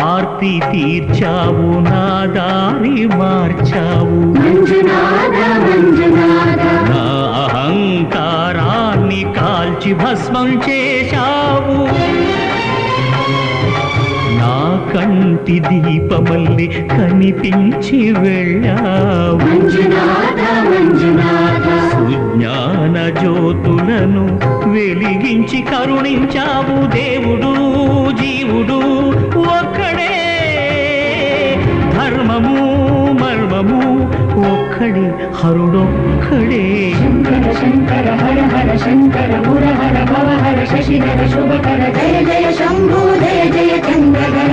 ఆర్తి తీర్చావు నా దారి మార్చావు నా అహంకారాన్ని కాల్చి భస్మం చేశావు నా కంటి దీపమల్లి కనిపించి వెళ్ళావు సుజ్ఞాన జ్యోతులను వెలిగించి కరుణించావు దేవుడు జీవుడు ఒక్కడే ధర్మము మర్మము ఒక్కడే హరుడొక్కడే శంకర శంకర హర హర శంకర ముర హర భవ హర శశిధర శుభకర జయ జయ శంభో జయ జయ చంద్రధర